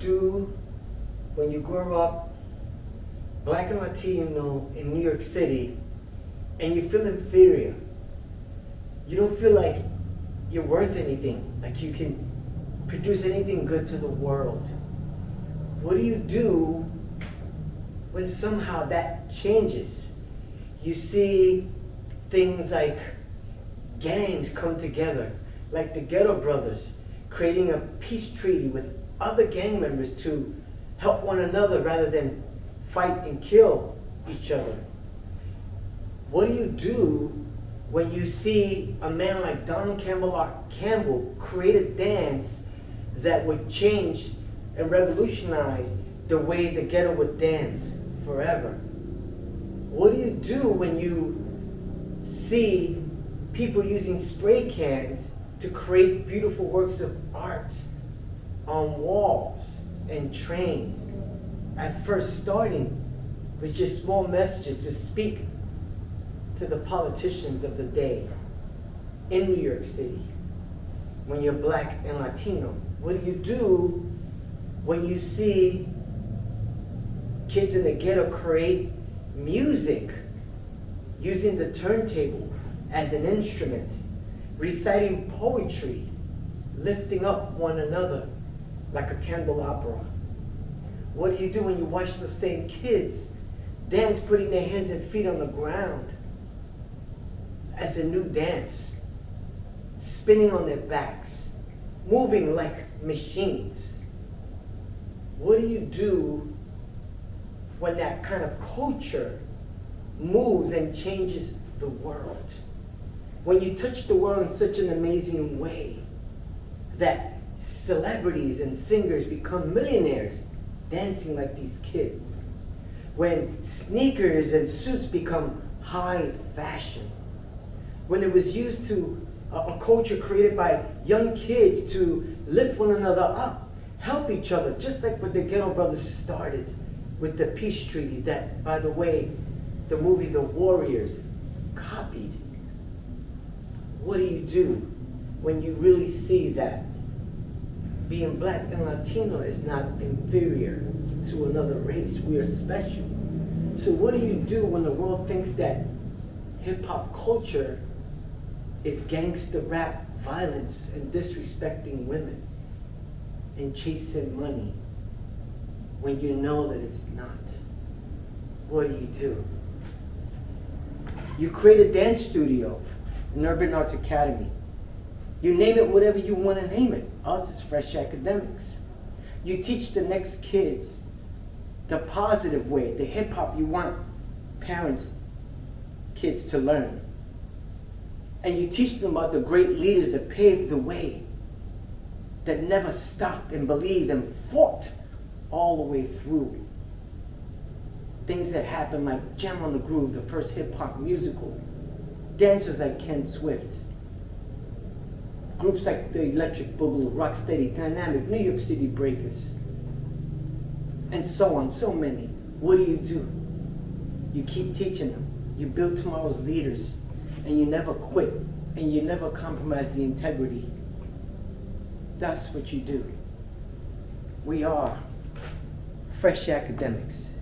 do when you grow up Black and Latino in New York City and you feel inferior? You don't feel like you're worth anything, like you can produce anything good to the world. What do you do when somehow that changes? You see things like gangs come together, like the Ghetto Brothers, creating a peace treaty with other gang members to help one another rather than fight and kill each other. What do you do when you see a man like Don Campbell create a dance that would change and revolutionize the way the ghetto would dance forever? What do you do when you see people using spray cans to create beautiful works of art on walls and trains? At first starting with just small messages to speak to the politicians of the day in New York City. When you're Black and Latino, what do you do when you see kids in the ghetto create music using the turntable as an instrument, reciting poetry, lifting up one another like a candelabra? What do you do when you watch those same kids dance, putting their hands and feet on the ground as a new dance, spinning on their backs, moving like machines? What do you do when that kind of culture moves and changes the world? When you touch the world in such an amazing way that celebrities and singers become millionaires dancing like these kids. When sneakers and suits become high fashion. When it was used to a culture created by young kids to lift one another up, help each other, just like what the Ghetto Brothers started with the peace treaty that, by the way, the movie The Warriors copied. What do you do when you really see that being Black and Latino is not inferior to another race? We are special. So what do you do when the world thinks that hip-hop culture is gangster rap violence and disrespecting women and chasing money when you know that it's not? What do? You create a dance studio, an Urban Arts Academy. You name it whatever you want to name it. Ours is Fresh Academicz. You teach the next kids the positive way, the hip hop you want parents, kids to learn. And you teach them about the great leaders that paved the way, that never stopped and believed and fought all the way through. Things that happened like Jam on the Groove, the first hip hop musical. Dancers like Ken Swift. Groups like the Electric Boogaloo, Rocksteady, Dynamic, New York City Breakers, and so on, so many. What do? You keep teaching them. You build tomorrow's leaders, and you never quit, and you never compromise the integrity. That's what you do. We are Fresh Academicz.